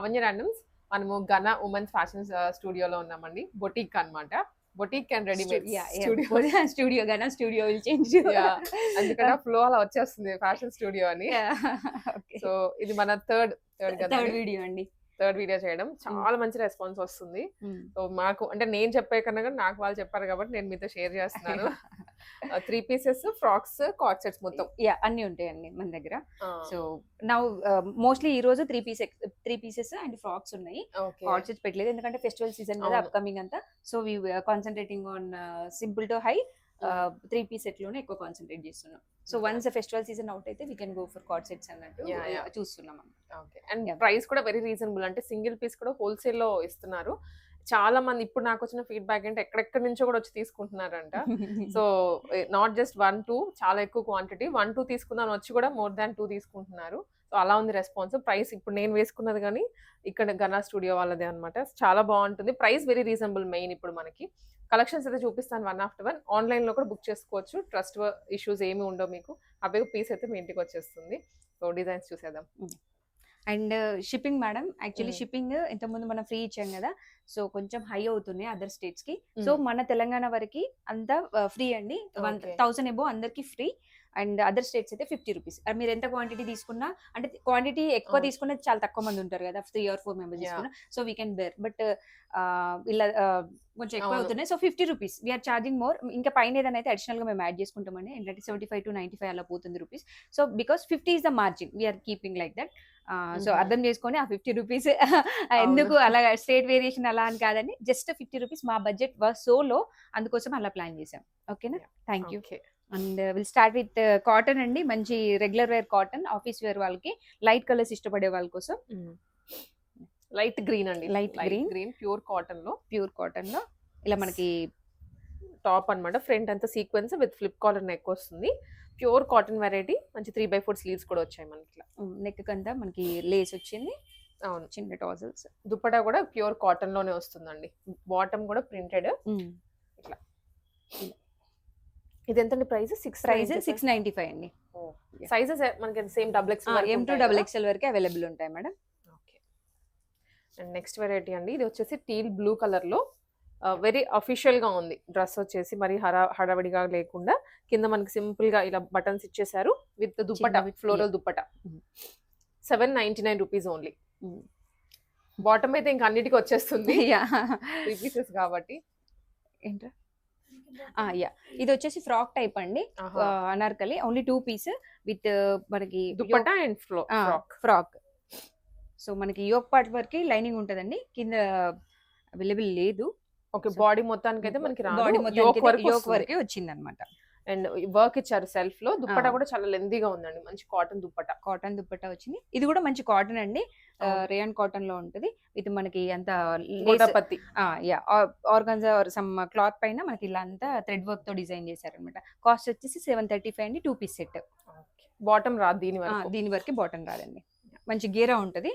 Lavanya randoms. మనము ఘన women's fashion స్టూడియోలో ఉన్నామండి. బొటిక్ అన్నమాట. Boutique and readymade studio. Studio Gaana studio will change. అందుకని ఫ్లో అలా వచ్చేస్తుంది ఫ్యాషన్ స్టూడియో అని. ఓకే. సో ఇది మన థర్డ్ థర్డ్ వీడియో అండి. థర్డ్ వీడియో చేయడం చాలా మంచి రెస్పాన్స్ వస్తుంది. సో మాకు అంటే నేను చెప్పే కన్నా కూడా నాకు వాళ్ళు చెప్పారు కాబట్టి నేను మీతో షేర్ చేస్తున్నాను. 3 pieces ఫ్రాక్స్ కార్డ్ సెట్స్ మొత్తం అన్ని ఉంటాయండి మన దగ్గర. సో నౌ మోస్ట్లీ ఈ రోజు 3 పీసెస్ అండ్ ఫ్రాక్స్ ఉన్నాయి. కార్డ్ సెట్స్ పెట్టలేదు ఎందుకంటే ఫెస్టివల్ సీజన్ కదా అప్కమింగ్ అంతా. So we concentrating on simple to high 3 piece set లోనే ఎక్కువ కాన్సన్ట్రేట్ చేస్తున్నాం. So once festival season out అయితే we can go for card sets అన్నట్టు చూస్తున్నాం. ఓకే. అండ్ ప్రైస్ కూడా వెరీ రీజనబుల్. అంటే సింగిల్ పీస్ కూడా హోల్సేల్ లో ఇస్తున్నారు. చాలా మంది ఇప్పుడు నాకు వచ్చిన ఫీడ్బ్యాక్ అంటే ఎక్కడెక్కడి నుంచో కూడా వచ్చి తీసుకుంటున్నారంట. సో నాట్ జస్ట్ 1, 2 చాలా ఎక్కువ క్వాంటిటీ 1, 2 తీసుకుందాం వచ్చి కూడా మోర్ దాన్ 2 తీసుకుంటున్నారు. సో అలా ఉంది రెస్పాన్స్. ప్రైస్ ఇప్పుడు నేను వేసుకున్నది కానీ ఇక్కడ ఘనా స్టూడియో వాళ్ళదే అనమాట. చాలా బాగుంటుంది. Price very reasonable. మెయిన్ ఇప్పుడు మనకి కలెక్షన్స్ అయితే చూపిస్తాను 1 after 1. ఆన్లైన్ లో కూడా బుక్ చేసుకోవచ్చు. ట్రస్ట్ ఇష్యూస్ ఏమి ఉండవు మీకు. అవి పీస్ అయితే మీ ఇంటికి వచ్చేస్తుంది. సో డిజైన్స్ చూసేద్దాం. And shipping madam, actually shipping ఇంతకుముందు మనం ఫ్రీ ఇచ్చాం కదా, సో కొంచెం హై అవుతున్నాయి అదర్ స్టేట్స్ కి. సో మన తెలంగాణ వరకు అంతా ఫ్రీ అండి. 1000 ఎబో అందరికి ఫ్రీ. అండ్ అదర్ స్టేట్స్ అయితే 50 రూపీస్. మీరు ఎంత క్వాంటిటీ తీసుకున్నా, అంటే క్వాంటిటీ ఎక్కువ తీసుకున్నా చాలా తక్కువ మంది ఉంటారు కదా, 3 or 4 మెంబర్స్ తీసుకున్నా, so we can bear. But ఇలా కొంచెం ఎక్కువ అవుతున్నాయి. So 50 rupees we are charging more. ఇంకా పైన ఏదైనా అయితే అడిషనల్ గా మేము యాడ్ చేసుకుంటామండి. ఏంటంటే 75 to 95 అలా పోతుంది rupees. So because 50 is the margin, we are keeping like that. సో అర్థం చేసుకొని ఆ 50 రూపీస్ ఎందుకు అలా స్టేట్ వేరియేషన్ అలా అని కాదండి, జస్ట్ 50 రూపీస్. మా బడ్జెట్ వాజ్ సో లో, అందుకోసం అలా ప్లాన్ చేసాం. ఓకేనా, thank you. And will start with cotton అండి. మంచి regular wear cotton, office wear వాళ్ళకి, లైట్ కలర్స్ ఇష్టపడే వాళ్ళ కోసం. లైట్ గ్రీన్ అండి, లైట్ గ్రీన్ ప్యూర్ కాటన్ లో ఇలా మనకి టాప్ అన్నమాట. ఫ్రంట్ అంతా sequence with flip collar neck వస్తుంది. Pure cotton variety. మంచి 3/4 స్లీవ్స్ కూడా వచ్చాయి మనకి. నెక్ కంతా మనకి లేస్ వచ్చింది. అవును, చిన్న టాజల్స్. దుపట్టా కూడా ప్యూర్ కాటన్ లోనే వస్తుందండి. బాటమ్ కూడా ప్రింటెడ్ ఇట్లా. ఇది ఎంతండి ప్రైస్? 695 అండి. సైజెస్ మనకి same XXL M to XXL వరకు అవైలబుల్ ఉంటాయి madam. Okay. And next variety అండి, ఇది వచ్చేసి టీల్ బ్లూ కలర్ లో వెరీ అఫీషియల్ గా ఉంది. డ్రెస్ వచ్చేసి మరి హడావిడిగా లేకుండా కింద మనకి సింపుల్ గా ఇలా బటన్స్ ఇచ్చేసారు with dupatta, with floral dupatta. 799 rupees only. Bottom అయితే ఇంకా అన్నిటికీ వచ్చేస్తుంది 3 pieces కాబట్టి. ఏంట్రా ఇది వచ్చేసి ఫ్రాక్ టైప్ అండి, అనార్కలి. ఓన్లీ 2 piece విత్ మనకి దుప్పటా అండ్ ఫ్రాక్. సో మనకి యోక్ పార్ట్ వరకు లైనింగ్ ఉంటదండి, కింద అవైలబుల్ లేదు. ఓకే, బాడీ మొత్తానికి అయితే మనకి యోక్ వరకు వచ్చింది అనమాట. అండ్ వర్క్ ఇచ్చారు సెల్ఫ్ లో. దుప్పటా కూడా చాలా లెందీగా ఉందండి. మంచి కాటన్ దుప్పటా వచ్చింది. ఇది కూడా మంచి కాటన్ అండి, రేయాన్ కాటన్ లో ఉంటది. ఇది మనకి అంత పత్తి ఆర్గాన్జా సమ్ క్లాత్ పైన మనకి ఇలా అంతా థ్రెడ్ వర్క్ తో డిజైన్ చేశారు అనమాట. కాస్ట్ వచ్చేసి 735 అండి. 2 piece సెట్. బాటమ్ రాదు దీని వరకు బాటమ్ రాదండి. మంచి గేరా ఉంటది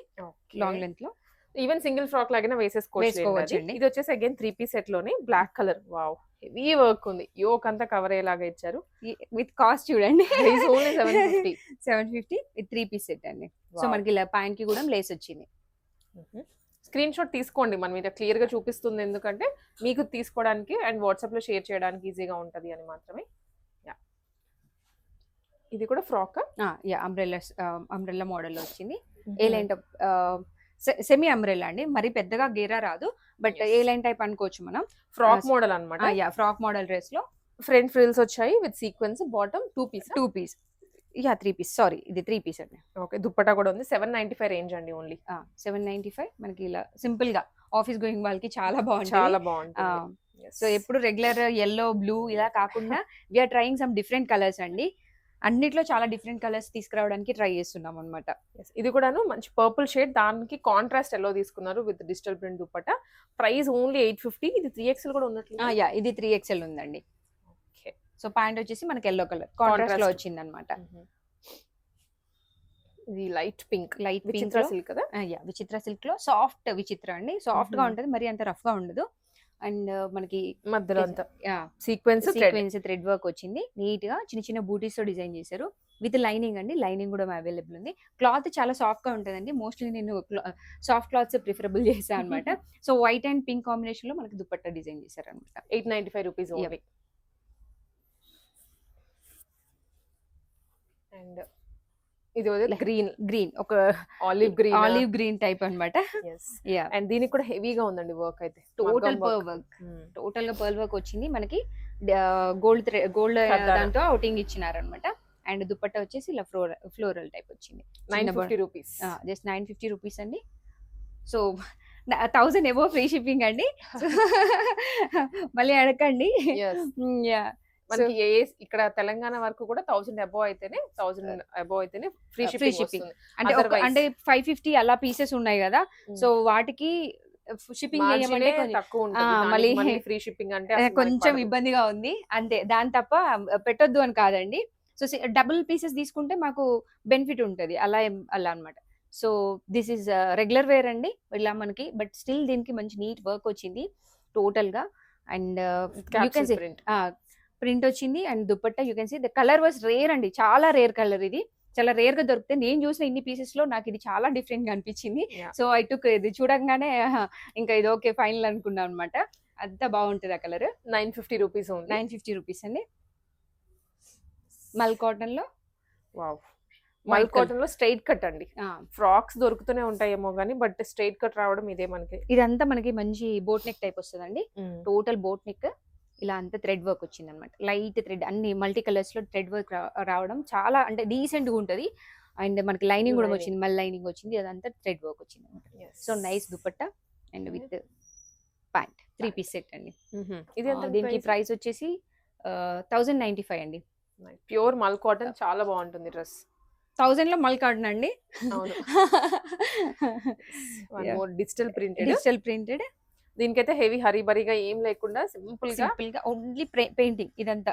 లాంగ్ లెంత్ లో. ఈవెన్ సింగిల్ ఫ్రాక్ లాగా వేసేసుకోవచ్చు. ఇది వచ్చేసి అగైన్ 3 piece సెట్ లోనే black colour. Wow, heavy work ఉంది. యోక్ అంతా కవర్ అయ్యేలాగా ఇచ్చారు. విత్ కాస్ట్ చూడండి, 750 విత్ 3 piece సెట్ అండి. సో మనకి ఇలా ప్యాంట్ కి కూడా లేస్ వచ్చింది. స్క్రీన్ షాట్ తీసుకోండి, మనం మీద క్లియర్ గా చూపిస్తుంది ఎందుకంటే మీకు తీసుకోవడానికి అండ్ వాట్సాప్ లో షేర్ చేయడానికి ఈజీగా ఉంటది అని మాత్రమే. ఇది కూడా ఫ్రాక్ అంబ్రెల్లా మోడల్ లో వచ్చింది. ఏ లైన్ సెమీ అంబ్రెల్లా అండి, మరి పెద్దగా గేరా రాదు, బట్ ఏ లైన్ టైప్ అనుకోవచ్చు మనం. ఫ్రాక్ మోడల్ అన్నమాట. ఫ్రాక్ మోడల్ డ్రెస్ లో ఫ్రంట్ ఫ్రిల్స్ వచ్చాయి with sequence. Bottom 2 piece 3 piece. Sorry, ఇది 3 piece అండి. ఓకే, దుప్పటా కూడా ఉంది. 795 రేంజ్ అండి ఓన్లీ. 795 మనకి ఇలా సింపుల్ గా ఆఫీస్ గోయింగ్ వాళ్ళకి చాలా బాగుంటుంది. సో ఎప్పుడు రెగ్యులర్ yellow, blue ఇలా కాకుండా we are trying some different colours అండి. అన్నిట్లో చాలా డిఫరెంట్ కలర్స్ తీసుకురావడానికి ట్రై చేస్తున్నాం అనమాట. ఇది కూడాను మంచి పర్పుల్ షేడ్, దానికి కాంట్రాస్ట్ ఎల్లో తీసుకున్నారు with digital print dupatta. Price only 850. ఇది 3XL కూడా ఉన్నట్లు. ఇది 3XL ఉందండి. సో ప్యాంట్ వచ్చేసి మనకి ఎల్లో కలర్ కాంట్రాస్ట్ లో వచ్చింది అనమాట. ఇది లైట్ పింక్ విచిత్ర సిల్క్ కదా. విచిత్ర సిల్క్ లో సాఫ్ట్ విచిత్ర అండి. సాఫ్ట్ గా ఉంటది, మరి అంత రఫ్ గా ఉండదు. అండ్ మనకి మధ్యలో అంతా సీక్వెన్స్ థ్రెడ్ వర్క్ వచ్చింది. నీట్ గా చిన్న చిన్న బూటీస్ తో డిజైన్ చేశారు. విత్ లైనింగ్ అండి. లైనింగ్ కూడా అవైలబుల్ ఉంది. క్లాత్ చాలా సాఫ్ట్ గా ఉంటుందండి. మోస్ట్లీ నేను సాఫ్ట్ క్లాత్స్ ప్రిఫరబుల్ చేశాను అనమాట. So white and pink combination లో మనకి దుపట్టా డిజైన్ చేశారు అనమాట. 895 రూపీస్ ఓన్లీ. అండ్ ఇది గ్రీన్ ఒక ఆలివ్ గ్రీన్ టైప్ అన్నమాట. అండ్ దీనికి కూడా హెవీగా ఉందండి వర్క్ అయితే. టోటల్ గా పర్ల్ వర్క్ వచ్చింది మనకి. గోల్డ్ దాంతో అవుటింగ్ ఇచ్చినారు అనమాట. అండ్ దుపట్టా వచ్చేసి ఇలా ఫ్లోరల్ టైప్ వచ్చింది. 950 రూపీస్. జస్ట్ 950 రూపీస్ అండి. సో 1000 ఎబో ఫ్రీ షిప్పింగ్ అండి. మళ్ళీ అడగండి. మనకి ఇక్కడ తెలంగాణ వరకు కూడా 1000 అబోవ్ అయితేనే ఫ్రీ షిప్పింగ్. అంటే 550 అలా పీసెస్ ఉన్నాయి కదా. సో వాటికి షిప్పింగ్ చేయమంటే తక్కువ ఉంటుంది. మళ్ళీ ఫ్రీ షిప్పింగ్ అంటే కొంచెం ఇబ్బందిగా ఉంది అంతే. దాని తప్ప పెట్టొద్దు అని కాదండి. సో డబుల్ పీసెస్ తీసుకుంటే మాకు బెనిఫిట్ ఉంటుంది అలా అన్నమాట. So this is regular wear అండి ఇలా మనకి. బట్ స్టిల్ దీనికి మంచి నీట్ వర్క్ వచ్చింది టోటల్ గా. And you can see print వచ్చింది. And dupatta you can see the colour was rare అండి. చాలా రేర్ కలర్ ఇది. చాలా రేర్ గా దొరికితే నేను చూసిన ఇన్ని పీసెస్ లో నాకు ఇది చాలా డిఫరెంట్ గా అనిపించింది. సో ఐ టుక్ ఇది చూడంగానే ఇంకా ఇది ఓకే ఫైనల్ అనుకున్నాను అనమాట. అంత బాగుంటుంది ఆ కలర్. 950 రూపీస్. 950 రూపీస్ అండి. మల్ కాటన్ లో మల్ కాటన్ లో స్ట్రైట్ కట్ అండి. ఫ్రాక్స్ దొరుకుతూనే ఉంటాయేమో గానీ బట్ స్ట్రైట్ కట్ రావడం ఇదే మనకి. ఇదంతా మనకి మంచి బోట్ నెక్ టైప్ వస్తుందండి. టోటల్ బోట్ నెక్ ఇలా అంతా థ్రెడ్ వర్క్ వచ్చింది అనమాట. లైట్ థ్రెడ్ అన్ని మల్టీ కలర్స్ లో థ్రెడ్ వర్క్ రావడం చాలా అంటే డీసెంట్ గా ఉంటది. అండ్ మనకి లైనింగ్ కూడా వచ్చింది. మళ్ళీ లైనింగ్ వచ్చింది. అదంతా థ్రెడ్ వర్క్ వచ్చింది అనమాట. So nice dupatta and with pant 3 piece set అండి. దీనికి ప్రైస్ వచ్చేసి 1095 అండి. ప్యూర్ మల్ కాటన్ చాలా బాగుంటుంది డ్రెస్. 1000 లో మల్ కాటన్ అండి. Digital printed. దీనికైతే హెవీ హరీబరీగా ఏం లేకుండా సింపుల్ గా ఓన్లీ పెయింటింగ్ ఇదంతా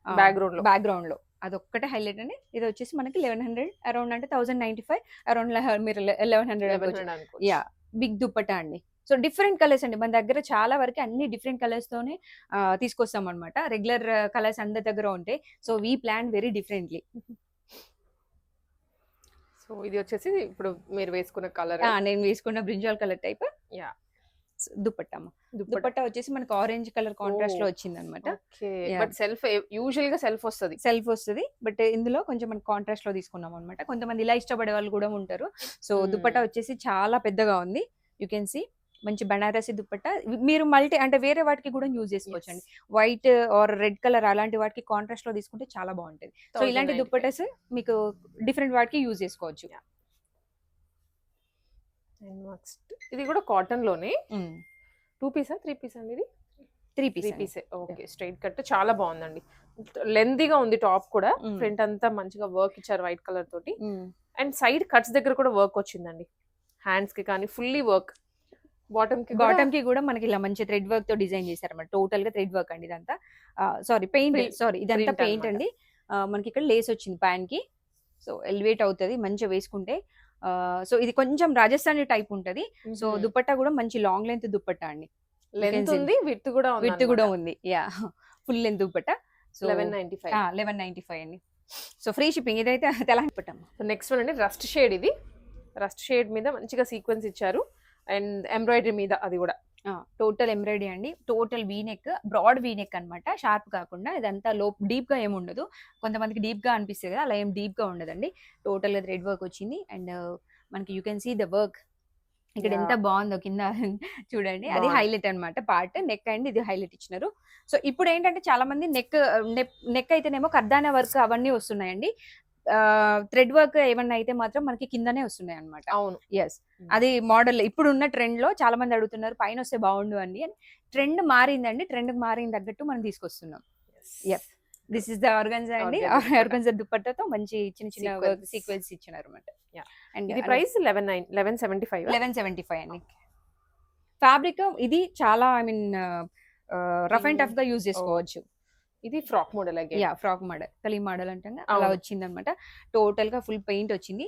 బ్యాక్గ్రౌండ్ లో అదొక్కటే హైలైట్ అండి. ఇది వచ్చేసి మనకి 1100 అరౌండ్ అంటే 1095 అరౌండ్ మీరు 1100 యా బిగ్ దుపట్టా అండి. సో డిఫరెంట్ కలర్స్ అండి. మన దగ్గర చాలా వరకు అన్ని డిఫరెంట్ కలర్స్ తోనే తీసుకొస్తాం అనమాట. రెగ్యులర్ కలర్స్ అందరి దగ్గర ఉంటాయి. So we plan very differently. So ఇది వచ్చేసి ఇప్పుడు మీరు వేసుకున్న కలర్. నేను వేసుకున్న brinjal colour type. Yeah dupatta వచ్చేసి మనకి ఆరెంజ్ కలర్ కాంట్రాస్ట్ లో వచ్చింది అనమాట. బట్ యూజువల్ గా సెల్ఫ్ వస్తుంది. బట్ ఇందులో కొంచెం మనం కాంట్రాస్ట్ లో తీసుకున్నాం అనమాట. కొంతమంది ఇలా ఇష్టపడే వాళ్ళు కూడా ఉంటారు. సో దుపట్టా వచ్చేసి చాలా పెద్దగా ఉంది. యూ కెన్ సీ మంచి బనారసి దుపట్టా. మీరు మల్టీ అంటే వేరే వాటికి కూడా యూజ్ చేసుకోవచ్చు అండి. వైట్ ఆర్ రెడ్ కలర్ అలాంటి వాటికి కాంట్రాస్ట్ లో తీసుకుంటే చాలా బాగుంటుంది. సో ఇలాంటి దుపట్టాస్ మీకు డిఫరెంట్ వాటికి యూజ్ చేసుకోవచ్చు. ఇది కూడా కాటన్ లోనే 2 పీసా 3 పీస్ అండి. ఇది 3 పీస్. ఓకే స్ట్రైట్ కట్ చాలా బాగుందండి. లెంతీగా ఉంది. టాప్ కూడా ఫ్రంట్ అంతా మంచిగా వర్క్ ఇచ్చారు వైట్ కలర్ తోటి. అండ్ సైడ్ కట్స్ దగ్గర కూడా వర్క్ వచ్చిందండి. హ్యాండ్స్ కి కానీ ఫుల్లీ వర్క్. బాటమ్ కి కూడా మనకి ఇలా మంచి థ్రెడ్ వర్క్ తో డిజైన్ చేశారు అన్నమాట. టోటల్ గా థ్రెడ్ వర్క్ అండి ఇదంతా. ఇదంతా పెయింట్ అండి. మనకి ఇక్కడ లేస్ వచ్చింది ప్యాన్ కి. సో ఎలివేట్ అవుతుంది మంచిగా వేసుకుంటే. సో ఇది కొంచెం రాజస్థానీ టైప్ ఉంటది. సో దుపట్టా కూడా మంచి లాంగ్ లెంత్ దుపట్టా అండి. లెంత్ ఉంది, విడ్త్ కూడా ఉంది. Yeah full length dupatta. So 1195 అండి. So free shipping. ఇదైతే తెలంగాణ. నెక్స్ట్ వన్ అండి రస్ట్ షేడ్. ఇది రస్ట్ షేడ్ మీద మంచిగా సీక్వెన్స్ ఇచ్చారు. అండ్ ఎంబ్రాయిడరీ మీద అది కూడా టోటల్ ఎంబ్రాయిడరీ అండి. టోటల్ వీనెక్, బ్రాడ్ వీనెక్ అనమాట. షార్ప్ కాకుండా ఇదంతా డీప్ గా ఏమి ఉండదు. కొంతమందికి డీప్ గా అనిపిస్తుంది కదా, అలా ఏం డీప్ గా ఉండదండి. టోటల్ గా థ్రెడ్ వర్క్ వచ్చింది. అండ్ మనకి you can see the work ఇక్కడ ఎంత బాగుందో కింద చూడండి. అది హైలైట్ అనమాట పార్ట్. నెక్ అండ్ ఇది హైలైట్ ఇచ్చినారు. సో ఇప్పుడు ఏంటంటే చాలా మంది నెక్ అయితేనేమో కర్దానా వర్క్ అవన్నీ వస్తున్నాయండి. థ్రెడ్ వర్క్ ఏమన్నా అయితే మాత్రం మనకి కిందనే వస్తున్నాయి అనమాట. అవును. ఎస్ అది మోడల్ ఇప్పుడు ఉన్న ట్రెండ్ లో చాలా మంది అడుగుతున్నారు పైన వస్తే బాగుండు అని. ట్రెండ్ మారిందండి. ట్రెండ్ మారిన తగ్గట్టు మనం తీసుకొస్తున్నాం. Yes this is the organza అండి. ఆర్గన్జా దుపట్టాతో మంచి చిన్న చిన్న వర్క్ సీక్వెన్స్ ఇచ్చినారు అనమాట. అండ్ ఇది ప్రైస్ 1175 అండి. ఫ్యాబ్రిక్ ఇది చాలా I mean rough and tough గా యూజ్ చేసుకోవచ్చు. ఇది frock model. Frock model kali model అంటాం అలా వచ్చింది అనమాట. టోటల్ గా ఫుల్ పెయింట్ వచ్చింది.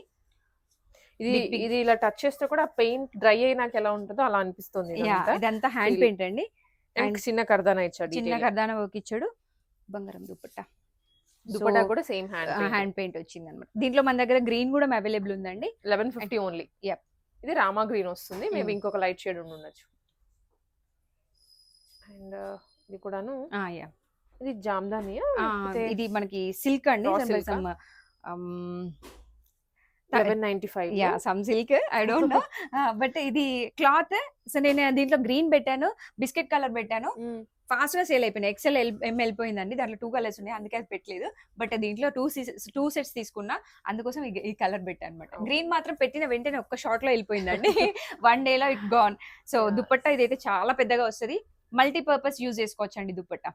ఇది ఇలా టచ్ చేస్తే కూడా పెయింట్ డ్రై అయినాక ఎలా ఉంటుందో అలా అనిపిస్తుంది. ఇదంతా హ్యాండ్ పెయింట్ అండి. చిన్న కర్దానా ఇచ్చాడు. చిన్న కర్దానా వర్క్ ఇచ్చాడు. బంగారం దుపట్టా దుపట్టా కూడా సేమ్ హ్యాండ్ పెయింట్ వచ్చింది అనమాట. దీంట్లో మన దగ్గర గ్రీన్ కూడా అవైలబుల్ ఉందండి. 1150 ఓన్లీ. Yep. ఇది రామా గ్రీన్ వస్తుంది, మేబీ ఇంకొక లైట్ షేడ్ ఉండొచ్చు. అండ్ ఇది కూడాను ఇది జామ్దానియా, ఇది మనకి సిల్క్ అండి. 1195. Yeah, some silk, I don't know. But ఇది క్లాత్. సో నేను దీంట్లో గ్రీన్ పెట్టాను, బిస్కెట్ కలర్ పెట్టాను. ఫాస్ట్ గా సేల్ అయిపోయినాయి. ఎక్సెల్ ఎం వెళ్ళిపోయిందండి, దాంట్లో 2 కలర్స్ ఉన్నాయి, అందుకే అది పెట్టలేదు. బట్ దీంట్లో 2 సెట్స్ తీసుకున్నా, అందుకోసం ఈ కలర్ పెట్టాను అనమాట. గ్రీన్ మాత్రం పెట్టిన వెంటనే ఒక్క షాట్ లో వెళ్ళిపోయిందండి. 1 day లో ఇట్ గాన్. సో దుపట్టా ఇదైతే చాలా పెద్దగా వస్తుంది, మల్టీపర్పస్ యూజ్ చేసుకోవచ్చు అండి దుపట్టా.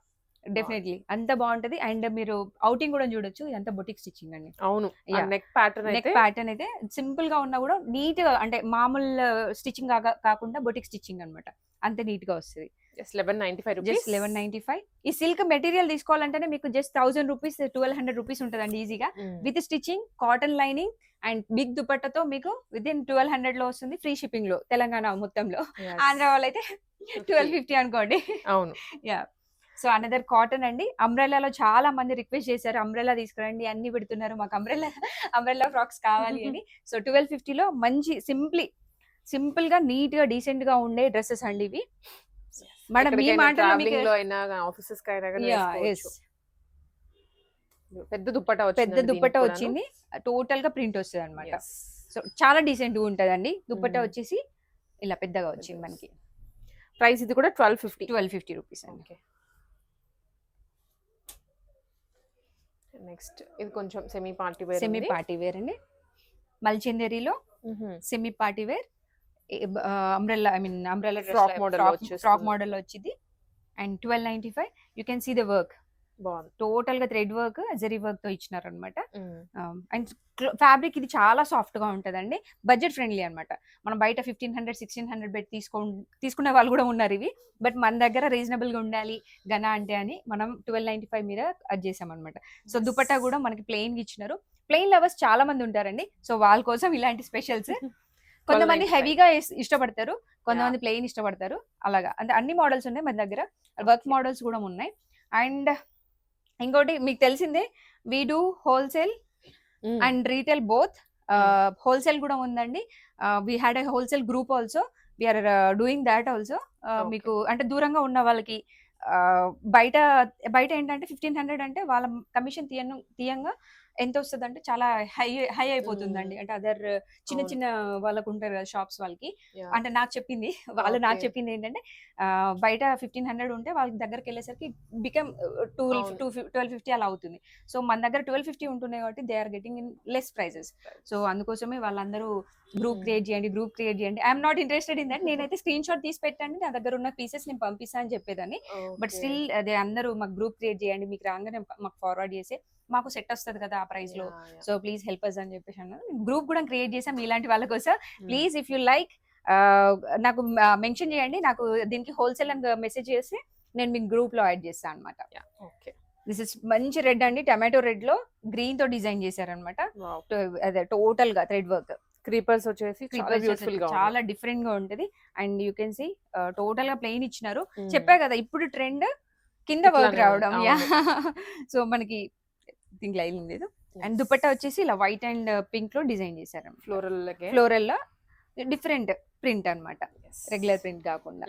డెఫినెట్లీ అంత బాగుంటది. అండ్ మీరు అవుటింగ్ కూడా చూడొచ్చు, ఇదంతా బొటిక్ స్టిచ్చింగ్ అండి. అవును, నెక్ ప్యాటర్న్ అయితే సింపుల్ గా ఉన్నా కూడా నీట్ గా, అంటే మామూలు స్టిచ్చింగ్ కాకుండా బొటిక్ స్టిచ్చింగ్ అనమాట, అంత నీట్ గా వస్తుంది. Just 1195 just 1195. ఈ సిల్క్ మెటీరియల్ తీసుకోవాలంటేనే మీకు జస్ట్ 1000 రూపీస్ 1200 రూపీస్ ఉంటుందండి ఈజీగా, with stitching, cotton lining and big దుపట్టతో మీకు విదిన్ 1200 లో వస్తుంది, ఫ్రీ షిప్పింగ్ లో తెలంగాణ మొత్తంలో. ఆంధ్ర వాళ్ళైతే 1250 అనుకోండి. అవును. యా. సో అనదర్ కాటన్ అండి. అంబ్రెల్లాలో చాలా మంది రిక్వెస్ట్ చేశారు, అంబ్రెల్లా తీసుకురండి, అన్ని పెడుతున్నారు, మాకు అంబ్రెల్లా ఫ్రాక్స్ కావాలి అని. సో 1250 లో మంచి సింపుల్ గా నీట్ గా డీసెంట్ గా ఉండే డ్రెస్సెస్ అండి ఇవి. మేడం మీ మాటలో మీకు ఆఫీసెస్ పెద్ద దుపట్టా వచ్చింది, టోటల్ గా ప్రింట్ వస్తుంది అనమాట. సో చాలా డీసెంట్ గా ఉంటదండి. దుపట్టా వచ్చేసి ఇలా పెద్దగా వచ్చింది మనకి. ప్రైస్ ఇది కూడా 1250 రూపీస్ అండి. నెక్స్ట్ ఇది కొంచెం సెమీ పార్టీ వేర్ అండి. మల్చందేరిలో semi party wear umbrella frock model వచ్చింది. And 1295. You can see the work, total గా థ్రెడ్ వర్క్, జరీ వర్క్ తో ఇచ్చినారు అనమాట. అండ్ ఫ్యాబ్రిక్ ఇది చాలా సాఫ్ట్ గా ఉంటదండి, బడ్జెట్ ఫ్రెండ్లీ అనమాట. మనం బయట 1500-1600 పెట్టి తీసుకునే వాళ్ళు కూడా ఉన్నారు ఇవి. బట్ మన దగ్గర రీజనబుల్ గా ఉండాలి గనా అంటే అని మనం 1295 మీద అది చేసాం అనమాట. సో దుపట్టా కూడా మనకి ప్లెయిన్ గా ఇచ్చినారు. ప్లెయిన్ లవర్స్ చాలా మంది ఉంటారండి, సో వాళ్ళ కోసం ఇలాంటి స్పెషల్స్. కొంతమంది హెవీగా ఇష్టపడతారు, కొంతమంది ప్లెయిన్ ఇష్టపడతారు, అలాగా. అంటే అన్ని మోడల్స్ ఉన్నాయి మన దగ్గర, వర్క్ మోడల్స్ కూడా ఉన్నాయి. అండ్ ఇంకోటి మీకు తెలిసిందే, we do wholesale and retail both. Wholesale కూడా ఉందండి. We had a wholesale group also, we are doing that also. మీకు అంటే దూరంగా ఉన్న వాళ్ళకి బయట ఏంటంటే 1500 అంటే వాళ్ళ కమిషన్ తీయంగా ఎంత వస్తుంది అంటే చాలా హై అయిపోతుందండి. అంటే అదర్ చిన్న వాళ్ళకు ఉంటారు కదా షాప్స్ వాళ్ళకి. అంటే నాకు చెప్పింది ఏంటంటే బయట 1500 ఉంటే వాళ్ళకి దగ్గరికి వెళ్ళేసరికి బికమ్ 1250 అలా అవుతుంది. సో మన దగ్గర 1250 ఉంటున్నాయి కాబట్టి they are getting in less prices. So అందుకోసమే వాళ్ళందరూ గ్రూప్ క్రియేట్ చేయండి. I'm not interested in that. నేనైతే స్క్రీన్ షాట్ తీసి పెట్టండి, నా దగ్గర ఉన్న పీసెస్ నేను పంపిస్తాను అని చెప్పేదాన్ని. బట్ స్టిల్ అదే అందరూ మాకు గ్రూప్ క్రియేట్ చేయండి, మీకు రాగానే మాకు ఫార్వర్డ్ చేసి మాకు సెట్ వస్తుంది కదా ఆ ప్రైస్ లో, సో ప్లీజ్ హెల్ప్ అస్ అని చెప్పేసి అన్నారు. గ్రూప్ కూడా క్రియేట్ చేసాం ఇలాంటి వాళ్ళ కోసం. ప్లీజ్ ఇఫ్ యూ లైక్ నాకు మెన్షన్ చేయండి, నాకు దీనికి హోల్సేల్ అని మెసేజ్ చేసి నేను మీకు గ్రూప్ లో యాడ్ చేస్తాను అనమాట. దిస్ ఇస్ మంచి రెడ్ అండి, టమాటో రెడ్ లో గ్రీన్ తో డిజైన్ చేశారనమాట. అదే టోటల్ గా థ్రెడ్ వర్క్, క్రీపర్స్ వచ్చేసి చాలా డిఫరెంట్ గా ఉంటది. And you can see total గా ప్లెయిన్ ఇచ్చినారు. చెప్పా కదా ఇప్పుడు ట్రెండ్ కింద వర్క్ రావడం. సో మనకి దీనికి లైన్ లేదు. అండ్ దుపట్టా వచ్చేసి ఇలా వైట్ అండ్ పింక్ లో డిజైన్ చేశారు, ఫ్లోరల్ లో డిఫరెంట్ ప్రింట్ అన్నమాట, రెగ్యులర్ ప్రింట్ కాకుండా.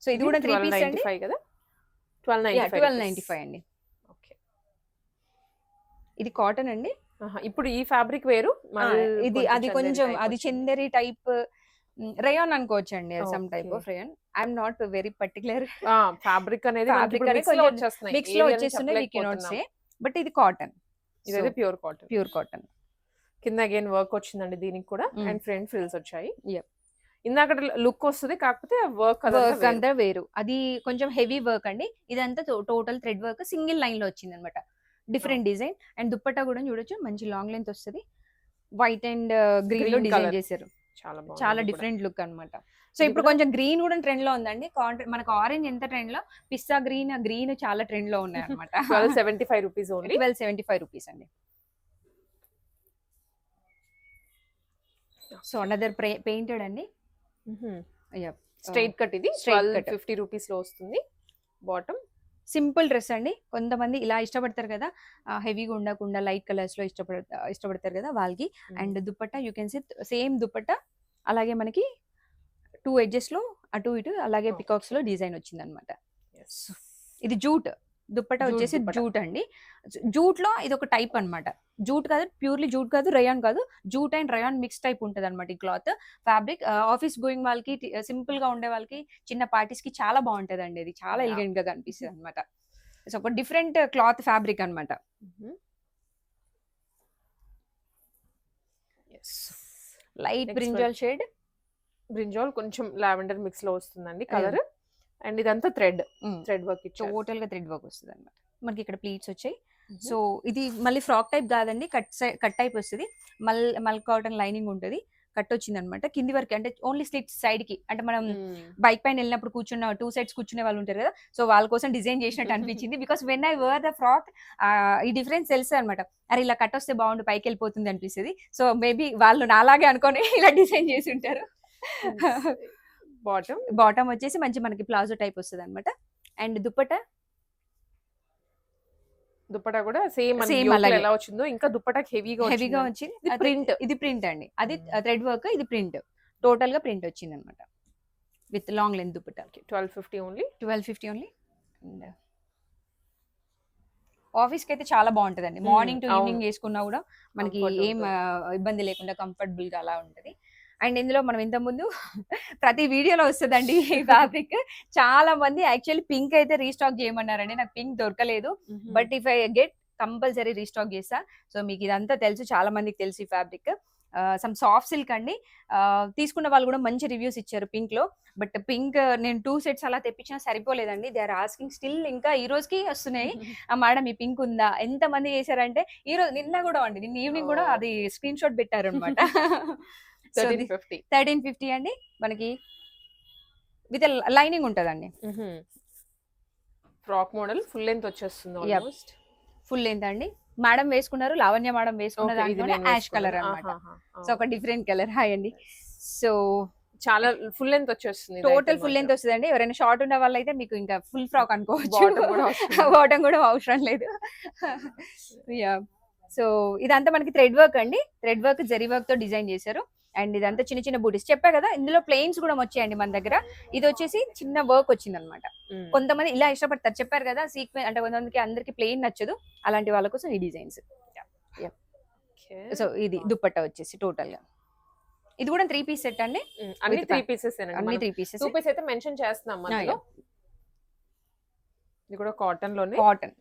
సో ఇది కూడా 3 పీస్ అండి కదా, 1295 అండి. ఇది కాటన్ అండి. ఇప్పుడు ఈ ఫ్యాబ్రిక్ వేరు, ఇది అది కొంచెం అది చందేరి టైప్ రేయాన్ అనుకోవచ్చు అండి, some type of rayon. I'm not very particular. Fabric అనేది మిక్స్ లో వచ్చేస్తున్నాయి, వీ కెనాట్ సే. బట్ ఇది కాటన్, ఇది ప్యూర్ కాటన్. కింద అగైన్ వర్క్ వచ్చిందండి దీనికి కూడా, అండ్ ఫ్రంట్ ఫ్రిల్స్ వచ్చాయి. ఇందాక లుక్ వస్తుంది, కాకపోతే వర్క్ అంతా వేరు. అది కొంచెం హెవీ వర్క్ అండి, ఇదంతా total thread work single line లో వచ్చింది అనమాట, డిఫరెంట్ డిజైన్. అండ్ దుపట్టా కూడా చూడొచ్చు, మంచి లాంగ్ లెంత్ వస్తుంది, వైట్ అండ్ గ్రీన్ లో డిజైన్ చేశారు, చాలా డిఫరెంట్ లుక్ అన్నమాట. సో ఇప్పుడు కొంచెం గ్రీన్ కూడా ట్రెండ్ లో ఉందండి. మనకు ఆరెంజ్ ఎంత ట్రెండ్ లో, పిస్తా గ్రీన్ చాలా ట్రెండ్ లో ఉన్నాయి అనమాట. 1275 రూపీస్ ఓన్లీ, 1275 రూపీస్ అండి. సో అనదర్ పెయింటెడ్ అండి, స్ట్రైట్ కట్. ఇది 1250 రూపీస్ లో వస్తుంది. బాటమ్ సింపుల్ డ్రెస్ అండి. కొంతమంది ఇలా ఇష్టపడతారు కదా, హెవీగా ఉండకుండా లైట్ కలర్స్ లో ఇష్టపడతారు కదా వాళ్ళకి. And dupatta you can see same dupatta, అలాగే మనకి 2 ఎడ్జెస్ లో అటు ఇటు అలాగే పికాక్స్ లో డిజైన్ వచ్చింది అనమాట. ఇది జూట్ దుపట్టా వచ్చేసి జూట్ అండి. జూట్ లో ఇది ఒక టైప్ అన్నమాట. జూట్ కాదు, ప్యూర్లీ జూట్ కాదు, రయాన్ కాదు, jute and rayon mix type ఉంటది అనమాట ఈ క్లాత్ ఫ్యాబ్రిక్. ఆఫీస్ గోయింగ్ వాళ్ళకి, సింపుల్ గా ఉండే వాళ్ళకి, చిన్న పార్టీస్ కి చాలా బాగుంటది అండి. ఇది చాలా ఎలిగెంట్ గా కనిపిస్తుంది అనమాట. సో ఒక డిఫరెంట్ క్లాత్ ఫ్యాబ్రిక్ అనమాట. లైట్ బ్రింజాల్ షేడ్, బ్రింజాల్ కొంచెం లావెండర్ మిక్స్ లో వస్తుందండి కలర్. అండ్ ఇదంతా థ్రెడ్ వర్క్ ఇచ్చారు. టోటల్ గా థ్రెడ్ వర్క్ వస్తుంది అనమాట. మనకి ఇక్కడ ప్లీట్స్ వచ్చాయి. సో ఇది మళ్ళీ ఫ్రాక్ టైప్ కాదండి, కట్ టైప్ వస్తుంది. మల్ కాటన్ లైనింగ్ ఉంటుంది, కట్ వచ్చింది అనమాట కింది వరకు. అంటే ఓన్లీ స్లిట్స్ సైడ్ కి, అంటే మనం బైక్ పైన వెళ్ళినప్పుడు కూర్చున్న 2 సైడ్స్ కూర్చునే వాళ్ళు ఉంటారు కదా, సో వాళ్ళ కోసం డిజైన్ చేసినట్టు అనిపించింది. Because when I wear the frock ఈ డిఫరెన్స్ తెలుసు అనమాట. అరే ఇలా కట్ వస్తే బాగుండు, పైకి వెళ్ళిపోతుంది అనిపిస్తుంది. సో మేబీ వాళ్ళు నాలాగే అనుకొని ఇలా డిజైన్ చేసి ఉంటారు. బాటమ్ వచ్చేసి మంచి మనకి ప్లాజో టైప్ వస్తుంది అనమాట. అండ్ దుపట్టా కూడా సేమ్ ఎలా వచ్చిందో, ఇంకా దుపట్టా హెవీగా వచ్చింది. ఇది ప్రింట్ అండి, అది థ్రెడ్ వర్క్, ఇది ప్రింట్. టోటల్ గా ప్రింట్ వచ్చింది అనమాట with long length dupatta. 1250 only. And office కి అయితే చాలా బాగుంటదండి. మార్నింగ్ టు ఈవినింగ్ వేసుకున్నా కూడా మనకి ఏం ఇబ్బంది లేకుండా కంఫర్టబుల్ గా అలా ఉంటది. అండ్ ఇందులో మనం ఇంత ముందు ప్రతి వీడియోలో వస్తుందండి ఈ ఫ్యాబ్రిక్. చాలా మంది యాక్చువల్లీ పింక్ అయితే రీస్టాక్ చేయమన్నారండి, నాకు పింక్ దొరకలేదు. But if I get compulsory restock చేస్తా. సో మీకు ఇదంతా తెలుసు, చాలా మందికి తెలుసు ఈ ఫ్యాబ్రిక్. సమ్ సాఫ్ట్ సిల్క్ అండి. తీసుకున్న వాళ్ళు కూడా మంచి రివ్యూస్ ఇచ్చారు పింక్ లో. బట్ పింక్ నేను 2 సెట్స్ అలా తెప్పించినా సరిపోలేదండి. దే ఆర్ ఆస్కింగ్ స్టిల్, ఇంకా ఈ రోజుకి వస్తున్నాయి. మేడం ఈ పింక్ ఉందా, ఎంత మంది చేశారంటే ఈ రోజు నిన్న కూడా అండి, నిన్న ఈవినింగ్ కూడా అది స్క్రీన్ షాట్ పెట్టారు అనమాట. 1350 అండి. మనకి విత్ లైనింగ్ ఉంటదండి. ఫ్రాక్ మోడల్ ఫుల్ లెంత్ వచ్చేస్తుంది. ఫుల్ లెంత్ అండి. మేడం వేసుకున్నారు, లావణ్య మేడం వేసుకున్నారు యాష్ కలర్ అన్నమాట. సో ఒక డిఫరెంట్ కలర్. హాయ్ అండి. సో చాలా ఫుల్ లెంత్ వచ్చేస్తుంది, టోటల్ ఫుల్ లెంత్ వస్తుంది అండి. ఎవరైనా షార్ట్ ఉన్న వాళ్ళు అయితే మీకు ఇంకా ఫుల్ ఫ్రాక్ అనుకోవచ్చు, బాటమ్ కూడా అవసరం లేదు. సో ఇదంతా మనకి థ్రెడ్ వర్క్ అండి. థ్రెడ్ వర్క్ జరీ వర్క్ తో డిజైన్ చేశారు. అండ్ ఇదంతా చిన్న చిన్న బూటీస్ చెప్పా కదా, ఇందులో ప్లెయిన్స్ కూడా వచ్చాయండి మన దగ్గర. ఇది వచ్చేసి చిన్న వర్క్ వచ్చింది అనమాట. కొంతమంది ఇలా ఇష్టపడతారు, చెప్పారు కదా సీక్వెన్స్ అంటే కొంతమందికి అందరికి ప్లెయిన్ నచ్చదు, అలాంటి వాళ్ళ కోసం ఈ డిజైన్స్. సో ఇది దుపట్టా వచ్చేసి టోటల్ గా ఇది కూడా 3 పీస్ సెట్ అండి. అన్ని 3 పీసెస్, 3 పీసెస్. 2 పీస్ అయితే మెన్షన్ చేస్తున్నాం మనలో. ఇది కూడా కాటన్ లోనే, కాటన్.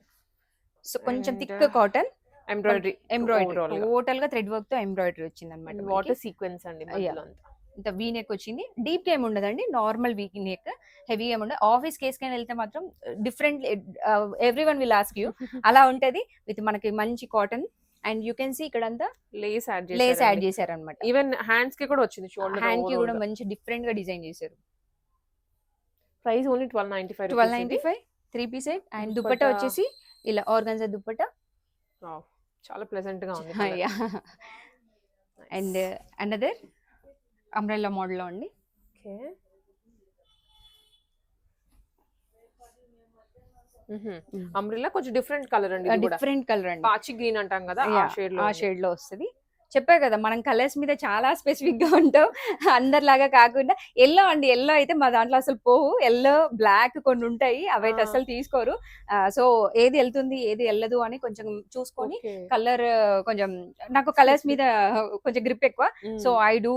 సో కొంచెం థిక్ కాటన్, ఎంబ్రాయిడరీ టోటల్ గా థ్రెడ్ వర్క్ తో ఎంబ్రాయిడరీ వచ్చింది అనమాట. వాటర్ సీక్వెన్స్ అండి. ఇంత వీ నెక్ వచ్చింది. డీప్ గా ఏమి ఉండదండి, నార్మల్ వీ నెక్, హెవీ ఏమి ఉండదు. ఆఫీస్ కేసుకైనా వెళ్తే మాత్రం different, every one will ask you అలా ఉంటది. విత్ మనకి మంచి cotton. And you can see ఇక్కడ అంతా లేస్ యాడ్ చేశారు అనమాట. ఈవెన్ హ్యాండ్స్ కి కూడా వచ్చింది, షోల్డర్ హ్యాండ్ కి కూడా మంచి డిఫరెంట్ గా డిజైన్ చేశారు. Price only 1295 3 piece set. And dupatta వచ్చేసి ఇలా ఆర్గాన్జా దుపట్టా. చాలా ప్లెజెంట్ గా ఉంది. అండ్ అనదర్ అంబ్రెల్లా మోడల్ లో అండి. అంబ్రెల్లా కొంచెం డిఫరెంట్ కలర్ అండి. డిఫరెంట్ కలర్ అండి, పాచి గ్రీన్ అంటాం కదా, ఆ షేడ్ లో వస్తుంది. చెప్పా కదా మనం కలర్స్ మీద చాలా స్పెసిఫిక్ గా ఉంటాం, అందరిలాగా కాకుండా. ఎల్లో అండి, ఎల్లో అయితే మా దాంట్లో అసలు పోవు. ఎల్లో బ్లాక్ కొన్ని ఉంటాయి, అవైతే అసలు తీసుకోరు. సో ఏది వెళ్తుంది ఏది వెళ్ళదు అని కొంచెం చూసుకొని కలర్, కొంచెం నాకు కలర్స్ మీద కొంచెం గ్రిప్ ఎక్కువ. So I do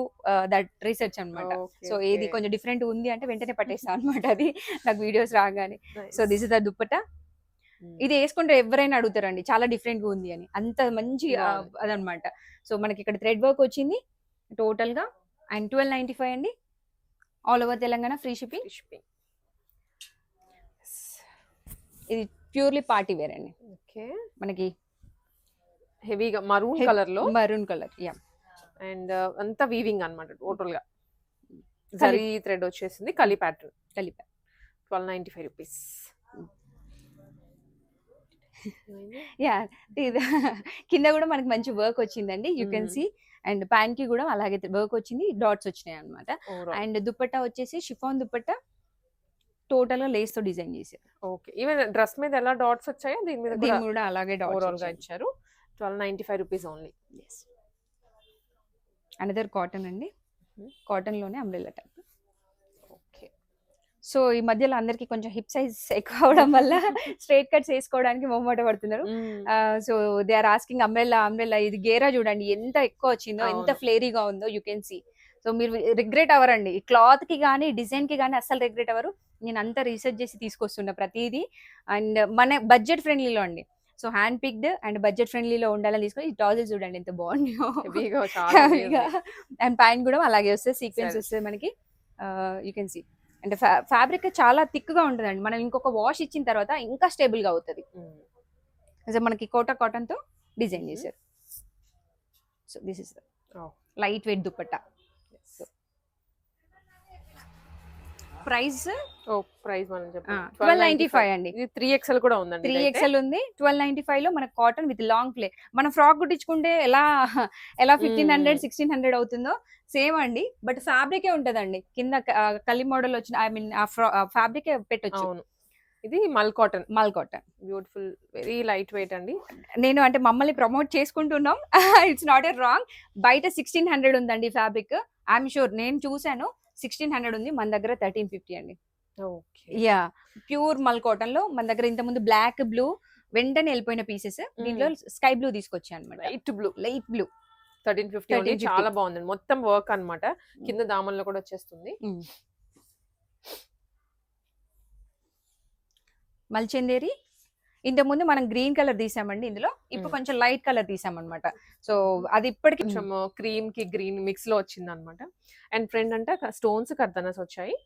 that research అనమాట. సో ఏది కొంచెం డిఫరెంట్ ఉంది అంటే వెంటనే పట్టేస్తాను అనమాట, అది నాకు వీడియోస్ రాగానే. So this is the dupatta. ఇది వేసుకుంటే ఎవరైనా అడుగుతారండి చాలా డిఫరెంట్ గా ఉంది అని, అంత మంచి అదనమాట. సో మనకి ఇక్కడ థ్రెడ్ వర్క్ వచ్చింది టోటల్ గా. అండ్ 1295 అండి, all over Telangana free shipping. ఇది ప్యూర్లీ పార్టీ వేర్ అండి. మనకి హెవీగా మరూన్ కలర్ లో, మరూన్ కలర్. యా. అండ్ అంతా వీవింగ్ అన్నమాట టోటల్ గా. జరీ థ్రెడ్ వచ్చేసింది, కలి ప్యాటర్న్. 1295 రూపీస్. యా, కింద కూడా మనకి మంచి వర్క్ వచ్చిందండి, you can see. And pant కి కూడా అలాగే వర్క్ వచ్చింది, డాట్స్ వచ్చినాయి అనమాట. అండ్ దుపట్టా వచ్చేసి షిఫాన్ దుపట్టా టోటల్ గా లేస్ తో డిజైన్ చేశారు. ఓకే. ఈవెన్ డ్రెస్ మీద ఎలా డాట్స్ వచ్చాయో దీని మీద కూడా దీని కూడా అలాగే ఓవరాల్ గా డాట్స్ ఇచ్చారు. 1295 రూపీస్ ఓన్లీ. అనదర్ కాటన్ అండి. కాటన్ లోనే అంబ్రెల్లా టైప్. ఓకే. సో ఈ మధ్యలో అందరికి కొంచెం హిప్ సైజ్ ఎక్కువ అవడం వల్ల స్ట్రైట్ కట్స్ వేసుకోవడానికి మొహమాట పడుతున్నారు. So they are asking umbrella ఇది గేరా చూడండి ఎంత ఎక్కువ వచ్చిందో, ఎంత అవును. ఫ్లేరీగా ఉందో యూ కెన్ సీ. సో మీరు రిగ్రెట్ అవ్వరండి, క్లాత్ కి కానీ డిజైన్ కి కానీ అస్సలు రిగ్రెట్ అవ్వరు. నేను అంతా రీసెర్చ్ చేసి తీసుకొస్తున్నా ప్రతిదీ. అండ్ మన బడ్జెట్ ఫ్రెండ్లీలో అండి. So hand picked and budget ఫ్రెండ్లీలో ఉండాలని తీసుకొని ఈ టాజెస్ చూడండి ఎంత బాగున్నాయో. హెవీగా చాలా అండ్ ప్యాంట్ కూడా అలాగే వస్తుంది, సీక్వెన్స్ వస్తుంది మనకి. You can see. అంటే ఫ్యాబ్రిక్ చాలా థిక్ గా ఉంటుందండి. మనం ఇంకొక వాష్ ఇచ్చిన తర్వాత ఇంకా స్టేబుల్ గా అవుతుంది. మనకి కోటా కాటన్ తో డిజైన్ చేశారు. So this is light weight dupatta. Price price మనం చెప్పండి. 1295 అండి. ఇది 3XL కూడా ఉందండి. 3XL ఉంది. 1295 లో మనకు కాటన్ విత్ లాంగ్ ప్లే. మనం ఫ్రాక్ కుట్టించుకుంటే ఎలా 1500 1600 అవుతుందో సేమ్ అండి. బట్ ఫ్యాబ్రికే ఉంటదండి. కింద కలి మోడల్ వచ్చిన ఐ మీన్ ఫ్యాబ్రికే పెట్టొచ్చు. అవును. ఇది మల్ cotton. Beautiful, very light weight అండి. నేను అంటే మమ్మల్ని ప్రమోట్ చేసుకుంటున్నాం. It's not a wrong. బయట 1600 ఉందండి ఫ్యాబ్రిక్. ఐఎమ్ షూర్, నేను చూసాను 1600 ఉంది. మన దగ్గర 1350 అండి. యా, ప్యూర్ మల్ కాటన్ లో మన దగ్గర ఇంత ముందు బ్లాక్ బ్లూ వెంటనే వెళ్ళిపోయిన పీసెస్. దీంట్లో స్కై బ్లూ తీసుకొచ్చాను అనమాట. Light blue 1350. చాలా బాగుంది. మొత్తం వర్క్ అన్నమాట. కింద దామన్లో కూడా వచ్చేస్తుంది. మల్చందేరి ఇంతకుముందు మనం గ్రీన్ కలర్ తీసామండి. ఇందులో ఇప్పుడు కొంచెం లైట్ కలర్ తీసామన్నమాట. సో అది ఇప్పటికి కొంచెం క్రీమ్ కి గ్రీన్ మిక్స్ లో వచ్చింది అనమాట. అండ్ ఫ్రెండ్ అంటే స్టోన్స్ కర్దనస్ వచ్చాయి.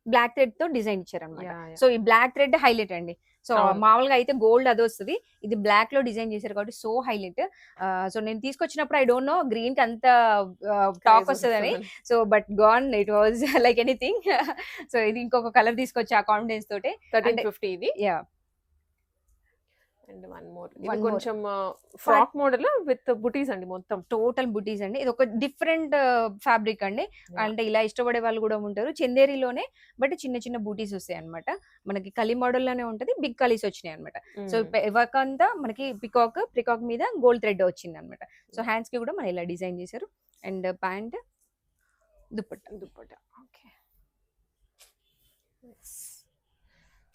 బ్లాక్ థ్రెడ్ తో డిజైన్ ఇచ్చారన్నమాట. సో ఈ బ్లాక్ థ్రెడ్ హైలైట్ అండి. సో మామూలుగా అయితే గోల్డ్ అది వస్తుంది, ఇది బ్లాక్ లో డిజైన్ చేశారు కాబట్టి సో హైలైట్. సో నేను తీసుకొచ్చినప్పుడు ఐ డోంట్ నో గ్రీన్ కి అంత టాక్ వస్తుందని. So but gone it was like anything. So ఇది ఇంకొక కలర్ తీసుకొచ్చి ఆ కాన్ఫిడెన్స్ తోటి. 1350 ఇది. Yeah, and one more. ఇది కొంచెం ఫ్రాక్ మోడల్ విత్ బుటీస్ అండి. మొత్తం టోటల్ బుటీస్ అండి. ఇది ఒక డిఫరెంట్ ఫ్యాబ్రిక్ అండి. అంటే ఇలా ఇష్టపడే వాళ్ళు కూడా ఉంటారు. చందేరిలోనే బట్ చిన్న చిన్న బూటీస్ వస్తాయి అనమాట. మనకి కలి మోడల్ లోనే ఉంటది, బిగ్ కలీస్ వచ్చినాయి అనమాట. సో వర్క్ అంతా మనకి పికాక్ మీద గోల్డ్ థ్రెడ్ వచ్చింది అనమాట. సో హ్యాండ్స్ కి కూడా మనం ఇలా డిజైన్ చేశారు. And pant, dupatta. ఓకే.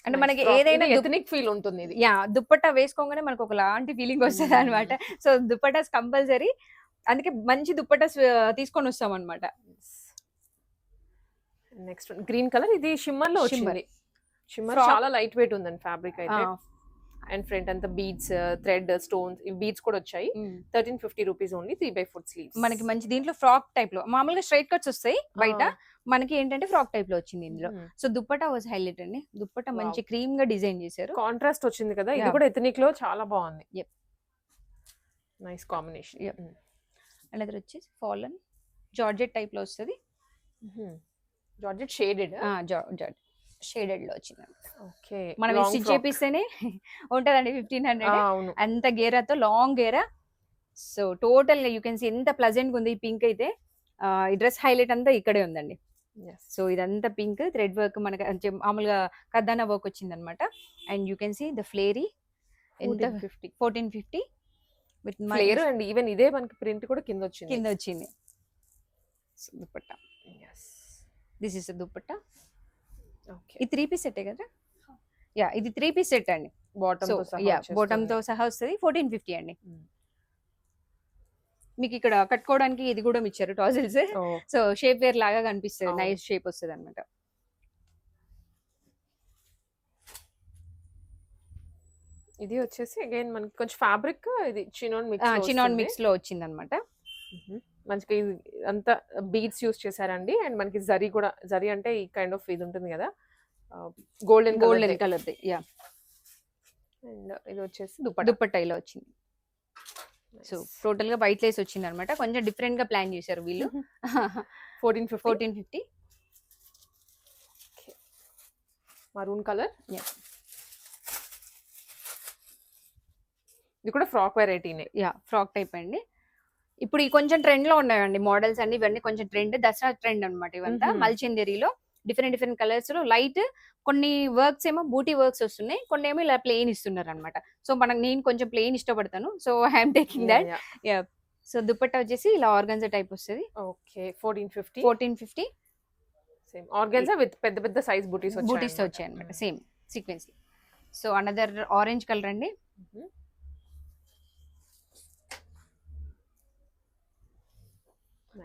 అంటే మనకి ఏదైనా ఎథనిక్ ఫీల్ ఉంటుంది ఇది. యా, దుపట్టా వేసుకోగానే మనకు ఒక లాంటి ఫీలింగ్ వస్తుంది అనమాట. సో దుపట్టాస్ కంపల్సరీ, అందుకే మంచి దుపట్టాస్ తీసుకొని వస్తాం అనమాట. Next green colour. ఇది షిమ్మర్ లో వచ్చింది. షిమ్మర్ చాలా లైట్ వెయిట్ ఉందండి ఫ్యాబ్రిక్ అయితే. అండ్ ఫ్రంట్ అంతా బీడ్స్, థ్రెడ్, స్టోన్స్, బీడ్స్ కూడా వచ్చాయి. 1350 రూపీస్ ఓన్లీ. 3/4 స్లీవ్స్. మనకి మంచి దీంట్లో ఫ్రాక్ టైప్ లో మామూలుగా స్ట్రైట్ కట్స్ వస్తాయి బయట, మనకి ఏంటంటే ఫ్రాక్ టైప్ లో వచ్చింది ఇందులో. సో దుపట్టా వాజ్ హైలైట్ అండి. దుపట్టా మంచి క్రీమ్ గా డిజైన్ చేశారు. కాంట్రాస్ట్ వచ్చింది కదా, ఇది కూడా ఎథనిక్ లో చాలా బాగుంది. Nice combination. అండ్ అది వచ్చేసి ఫాలన్ జార్జెట్ టైప్ లో వస్తుంది. Georgette shaded. షేడెడ్ లో వచ్చింది. ఓకే. మనం స్టిచ్ చేపిస్తేనే ఉంటదండి 1500. అంత గేరాతో, లాంగ్ గేరా. సో టోటల్ గా యూ కెన్ సీ ఎంత ప్లజెంట్ గా ఉంది. ఈ పింక్ అయితే ఈ డ్రెస్ హైలైట్ అంతా ఇక్కడే ఉందండి. సో ఇదంతా పింక్ థ్రెడ్ వర్క్ మనకి మామూలుగా కర్దానా వర్క్ వచ్చింది అనమాట. And you can see the flary. 1450 with flare. And even ఇదే మనకి ప్రింట్ కూడా కింద వచ్చింది. దుపట్టా. This is dupatta. ఇది 3 పీస్ సెట్ కదా. యా, ఇది 3 పీస్ సెట్ అండి. బాటమ్ తో సహా వస్తుంది. 1450 అండి. మీకు ఇక్కడ కట్టుకోవడానికి ఇది కూడా ఇచ్చారు టాజిల్స్. సో షేప్ వేర్ లాగా కనిపిస్తుంది, నైస్ షేప్ వస్తుంది అనమాట. ఇది వచ్చేసి అగైన్ మనకి కొంచెం ఫ్యాబ్రిక్, ఇది చినాన్ మిక్స్ లో వచ్చింది అనమాట. మంచిగా అంతా బీడ్స్ యూస్ చేశారండి. అండ్ మనకి జరీ కూడా, జరీ అంటే ఈ కైండ్ ఆఫ్ ఇది ఉంటుంది కదా, గోల్డెన్ కలర్. యా, అండ్ ఇది వచ్చేసి దుపట్టా ఇలా వచ్చింది. సో టోటల్ గా వైట్ లేస్ వచ్చింది అనమాట. కొంచెం డిఫరెంట్ గా ప్లాన్ చేశారు వీళ్ళు. 1450. Maroon colour. ఇది కూడా ఫ్రాక్ వెరైటీనే. యా, ఫ్రాక్ టైప్ అండి. ఇప్పుడు ఈ కొంచెం ట్రెండ్ లో ఉన్నాయండి మోడల్స్ అన్ని. ఇవన్నీ కొంచెం ట్రెండ్, దసరా ట్రెండ్ అనమాట ఇవంతా. మల్చందేరిలో డిఫరెంట్ కలర్స్ లో లైట్, కొన్ని వర్క్స్ ఏమో బూటీ వర్క్స్ వస్తున్నాయి, కొన్ని ఏమో ఇలా ప్లెయిన్ ఇస్తున్నారు అనమాట. సో నేను కొంచెం ప్లెయిన్ ఇష్టపడతాను, so I'm taking that. So dupatta వచ్చేసి ఇలా ఆర్గాన్జా టైప్ వస్తుంది. ఓకే 1450. 1450 సేమ్ ఆర్గాన్జా విత్ పెద్ద పెద్ద సైజ్ బూటీస్ వచ్చాయి అనమాట, same sequence. So another orange colour అండి.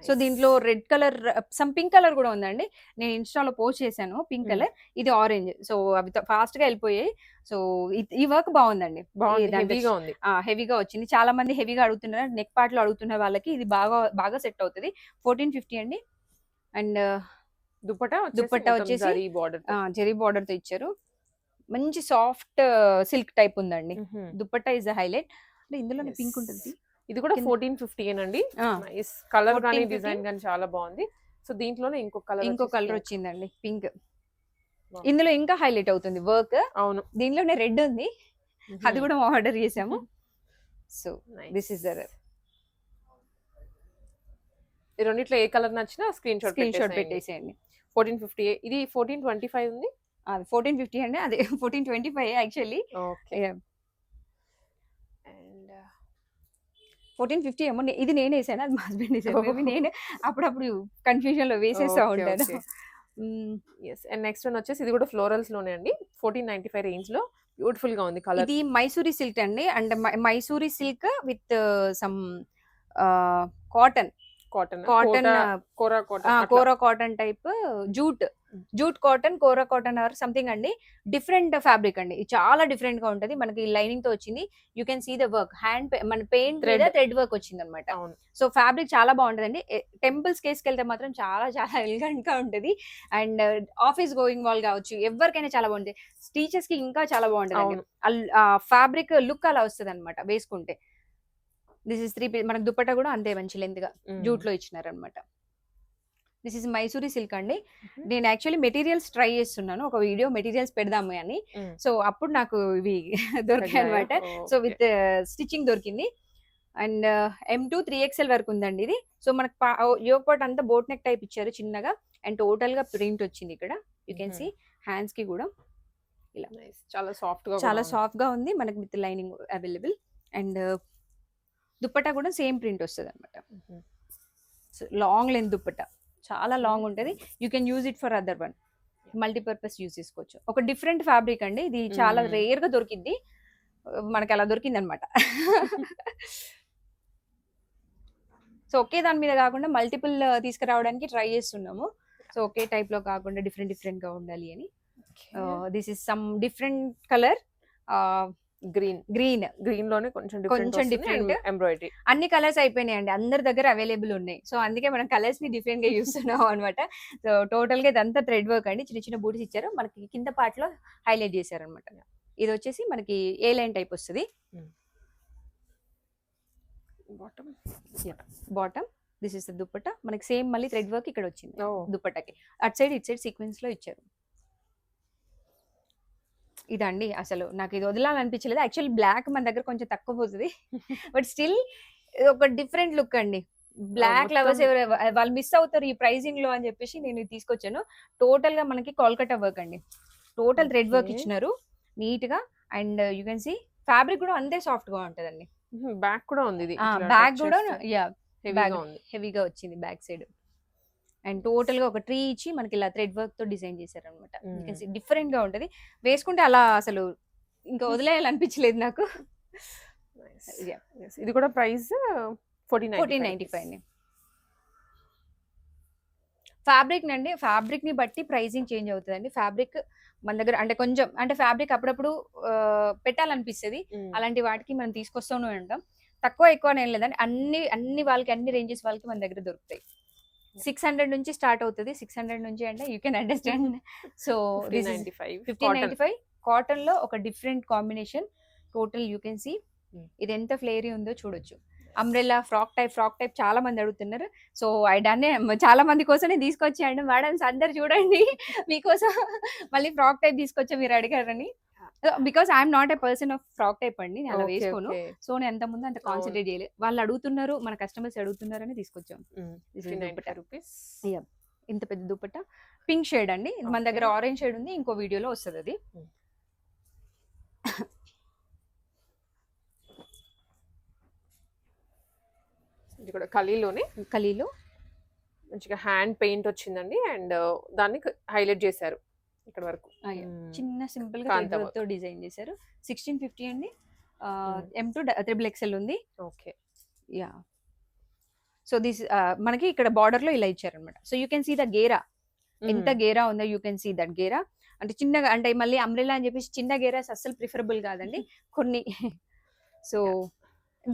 సో దీంట్లో red colour, some pink colour కూడా ఉందండి. నేను ఇన్స్టాలో పోస్ట్ చేశాను పింక్ కలర్, ఇది ఆరెంజ్. సో అవి ఫాస్ట్ గా వెళ్ళిపోయాయి. సో ఈ వర్క్ బాగుందండి, హెవీగా వచ్చింది. చాలా మంది హెవీగా అడుగుతున్నారు, నెక్ పార్ట్ లో అడుగుతున్న వాళ్ళకి ఇది బాగా సెట్ అవుతుంది. 1450 అండి. అండ్ దుపట్టా వచ్చేసి జరీ బార్డర్ తో ఇచ్చారు. మంచి సాఫ్ట్ సిల్క్ టైప్ ఉందండి. Dupatta is the highlight. ఇందులోనే పింక్ ఉంటుంది. ఇది కూడా 1450 ఏనండి. నైస్ కలర్ గానీ డిజైన్ గానీ చాలా బాగుంది. సో దీంట్లోనే ఇంకో కలర్ వచ్చిందండి, పింక్. ఇందులో ఇంకా హైలైట్ అవుతుంది వర్క్. అవును, దీనిలోనే రెడ్ ఉంది, అది కూడా ఆర్డర్ చేసాము. So this is there. ఈ రెండిట్లో ఏ కలర్ నచ్చినా స్క్రీన్ షాట్ పెట్టేసేయండి. 1450. ఇది 1425 ఉంది. అది 1450 అండి, అదే 1425 యాక్చువల్లీ. ఓకే. 1450 ఏమో, ఇది నేను వేసాను, అది మా హస్బెండ్ వేసాను. నేను అప్పుడప్పుడు కన్ఫ్యూజన్ లో వేసేస్తా ఉంటాను. అండ్ నెక్స్ట్ వన్ వచ్చేసి ఇది కూడా ఫ్లోరల్స్ లోనే అండి. 1495 రేంజ్ లో బ్యూటిఫుల్ గా ఉంది కలర్. ఇది మైసూరి సిల్క్ అండి, and Mysuri silk with some cotton kora cotton type, jute cotton, kora cotton or something అండి. డిఫరెంట్ ఫ్యాబ్రిక్ అండి, చాలా డిఫరెంట్ గా ఉంటది. మనకి లైనింగ్ తో వచ్చింది. You can see the work, hand మన పెయింట్ థ్రెడ్ వర్క్ వచ్చింది అనమాట. సో ఫ్యాబ్రిక్ చాలా బాగుంటదండి. టెంపుల్స్ కేసుకి వెళ్తే మాత్రం చాలా చాలా ఎలిగెంట్ గా ఉంటది. అండ్ ఆఫీస్ గోయింగ్ వాల్ కావచ్చు, ఎవరికైనా చాలా బాగుంటుంది. టీచర్స్ కి ఇంకా చాలా బాగుంటది. ఫ్యాబ్రిక్ లుక్ అలా వస్తుంది అనమాట వేసుకుంటే. This is 3 piece. మనకు దుపట్టా కూడా అంతే మంచి లెంత్ గా జూట్ లో ఇచ్చినారు అనమాట. దిస్ ఇస్ మైసూరి సిల్క్ అండి. నేను యాక్చువల్లీ మెటీరియల్స్ ట్రై చేస్తున్నాను, ఒక వీడియో మెటీరియల్స్ పెడదాము అని. సో అప్పుడు నాకు ఇవి దొరికాయి అనమాట. సో విత్ స్టిచ్చింగ్ దొరికింది. అండ్ M2 3XL వరకు ఉందండి ఇది. సో మనకు యోగ్ పార్ట్ అంతా బోట్ నెక్ టైప్ ఇచ్చారు చిన్నగా. అండ్ టోటల్ గా ప్రింట్ వచ్చింది ఇక్కడ. యూ కెన్ సీ హ్యాండ్స్ కి కూడా ఇలా చాలా సాఫ్ట్ గా ఉంది. మనకి with lining available. And dupatta కూడా సేమ్ ప్రింట్ వస్తుంది అనమాట. లాంగ్ లెంత్ దుపట్టా, చాలా లాంగ్ ఉంటుంది. You can use it for other one, multipurpose use చేసుకోవచ్చు. ఒక డిఫరెంట్ ఫ్యాబ్రిక్ అండి, ఇది చాలా రేర్ గా దొరికింది మనకి, అలా దొరికింది అనమాట. సో ఒకే దాని మీద కాకుండా మల్టిపుల్ తీసుకురావడానికి ట్రై చేస్తున్నాము. సో ఒకే టైప్ లో కాకుండా డిఫరెంట్ గా ఉండాలి అని. This is some different colour, green లోనే కొంచెం డిఫరెంట్ ఎంబ్రాయిడరీ. అన్ని కలర్స్ అయిపోయినాయండి, అందరి దగ్గర అవైలబుల్ ఉన్నాయి. సో అందుకే మనం కలర్స్ ని డిఫరెంట్ గా చూస్తున్నాం అనమాట. సో టోటల్ గా ఇదంతా థ్రెడ్ వర్క్ అండి. చిన్న చిన్న బూటీస్ ఇచ్చారు, మనకి కింద పార్ట్ లో హైలైట్ చేశారు అనమాట. ఇది వచ్చేసి మనకి ఏ లైన్ టైప్ వస్తుంది. Bottom this is dupatta. మనకి సేమ్ మళ్ళీ థ్రెడ్ వర్క్ ఇక్కడ వచ్చింది దుపట్టాకి. At side it side sequence లో ఇచ్చారు. ఇదండి అసలు నాకు ఇది వదలాలనిపించలేదు. యాక్చువల్లీ బ్లాక్ మన దగ్గర కొంచెం తక్కువ పోతుంది, బట్ స్టిల్ ఒక డిఫరెంట్ లుక్ అండి. బ్లాక్ లవర్స్ వాళ్ళు మిస్ అవుతారు ఈ ప్రైజింగ్ లో అని చెప్పేసి నేను ఇది తీసుకొచ్చాను. టోటల్ గా మనకి కోల్కతా వర్క్ అండి, టోటల్ థ్రెడ్ వర్క్ ఇచ్చినారు నీట్ గా. And you can see fabric కూడా అంతే సాఫ్ట్ గా ఉంటదండి. బ్యాక్ కూడా ఉంది, బ్యాక్ కూడా హెవీగా వచ్చింది బ్యాక్ సైడ్. అండ్ టోటల్ గా ఒక ట్రీ ఇచ్చి మనకి ఇలా థ్రెడ్ వర్క్ తో డిజైన్ చేశారు అనమాట. డిఫరెంట్ గా ఉంటది, వేసుకుంటే అలా అసలు ఇంకా వదిలేయాలనిపించలేదు నాకు. ఇది కూడా ప్రైస్ 1495. ఫ్యాబ్రిక్ నండి, ఫ్యాబ్రిక్ ని బట్టి ప్రైసింగ్ చేంజ్ అవుతుందండి. ఫ్యాబ్రిక్ మన దగ్గర అంటే కొంచెం అంటే ఫ్యాబ్రిక్ అప్పుడప్పుడు పెట్టాలనిపిస్తుంది, అలాంటి వాటికి మనం తీసుకొస్తూనే ఉంటాం. తక్కువ ఎక్కువ ఏం లేదండి, అన్ని వాళ్ళకి అన్ని రేంజెస్ వాళ్ళకి మన దగ్గర దొరుకుతాయి. 600 నుంచి స్టార్ట్ అవుతుంది. 600 నుంచి అంటే you can understand. So 1595 cotton లో ఒక different combination. Total you can see ఇది ఎంత ఫ్లేరీ ఉందో చూడొచ్చు. అంబ్రెల్లా ఫ్రాక్ టైప్ చాలా మంది అడుగుతున్నారు. సో దాన్ని చాలా మంది కోసం నేను తీసుకొచ్చాను. మేడమ్స్ అందరు చూడండి, మీకోసం మళ్ళీ ఫ్రాక్ టైప్ తీసుకొచ్చా మీరు అడిగారని. Because I'm not a person of frock type అండి, నేను అలా వేసుకోను. సో నేను ఎంత ముందు అంత కాన్సన్ట్రేట్ చేయలేదు. వాళ్ళు అడుగుతున్నారు, మన కస్టమర్స్ అడుగుతున్నారు అని తీసుకొచ్చాం. ఇంత పెద్ద దుపట్టా పింక్ షేడ్ అండి. ఇది మన దగ్గర Okay. ఆరెంజ్ షేడ్ ఉంది, ఇంకో వీడియోలో వస్తుంది అది. ఇది కూడా కలీలోనే కలీలో మంచిగా హ్యాండ్ పెయింట్ వచ్చిందండి అండ్ దాన్ని హైలైట్ చేశారు ఇక్కడ వరకు. చిన్న సింపుల్ గా కాంతా తో డిజైన్ చేశారు. 1650 అండి. Hmm. M2 XXL ఉంది. ఓకే. యా. సో దిస్ మనకి ఇక్కడ బార్డర్ లో ఇలా ఇచ్చారనమాట. So you can see the గేరా, ఎంత గేరా ఉందో యూ కెన్ సీ దట్ గేరా. అంటే చిన్నగా, అంటే మళ్ళీ అంబ్రెల్లా అని చెప్పేసి చిన్న గేరాస్ అస్సలు ప్రిఫరబుల్ కాదండి కొన్ని. సో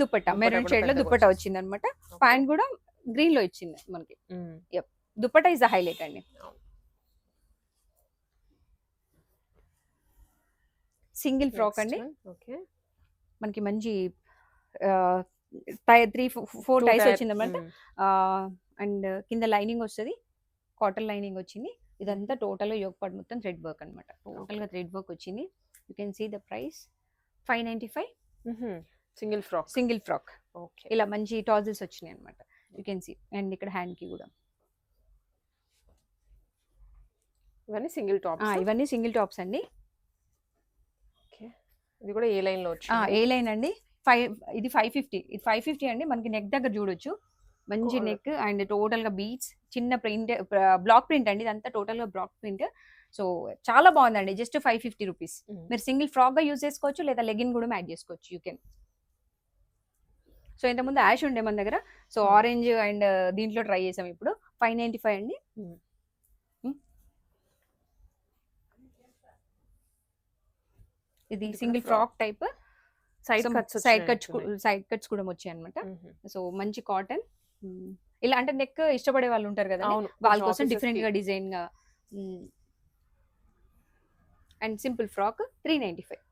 దుపట్టా మెరూన్ కూడా షేడ్ లో పెద్దగా దుపట్టా వచ్చింది. వచ్చింది అనమాట. ప్యాంట్ కూడా గ్రీన్ లో ఇచ్చింది మనకి. Mm. Dupatta is the highlight అండి. సింగిల్ ఫ్రాక్ అండి. ఓకే. మనకి మంచి 3-4 టైస్ వచ్చింది అనమాట. అండ్ కింద లైనింగ్ వస్తుంది, కాటన్ లైనింగ్ వచ్చింది. ఇదంతా టోటల్ గా యోగ్ పార్ట్ మొత్తం థ్రెడ్ వర్క్ అనమాట. టోటల్ గా థ్రెడ్ వర్క్ వచ్చింది. You can see the price 595. Single frock. Single frock okay. ఇలా మంచి టాజిల్స్ వచ్చినాయి అనమాట. You can see. అండ్ ఇక్కడ హ్యాండ్ కి కూడా ఇవన్నీ సింగిల్ టాప్స్. ఇవన్నీ సింగిల్ టాప్స్ అండి. ఓకే. ఇది కూడా ఏ లైన్ లో వచ్చింది? ఏ లైన్ అండి. ఇది 550. ఇది 550 అండి. మనకి నెక్ దగ్గర చూడొచ్చు, మంచి నెక్ అండ్ టోటల్ గా బీట్స్, చిన్న ప్రింట్, బ్లాక్ ప్రింట్ అండి. ఇదంతా టోటల్ గా బ్లాక్ ప్రింట్. సో చాలా బాగుందండి. Just 550 rupees. మీరు సింగిల్ ఫ్రాక్ గా యూజ్ చేసుకోవచ్చు, లేదా లెగిన్ కూడా యాడ్ చేసుకోవచ్చు. You can. సో ఇంతకుముందు యాష్ ఉండే మన దగ్గర, సో ఆరెంజ్ అండ్ దీంట్లో ట్రై చేసాం. ఇప్పుడు 595 అండి. ఇది single frock type. Side cuts side cuts కూడా వచ్చాయి అనమాట. సో మంచి కాటన్. ఇలా అంటే నెక్ ఇష్టపడే వాళ్ళు ఉంటారు కదా, వాళ్ళ కోసం డిఫరెంట్ గా డిజైన్ గా. And simple frock 395.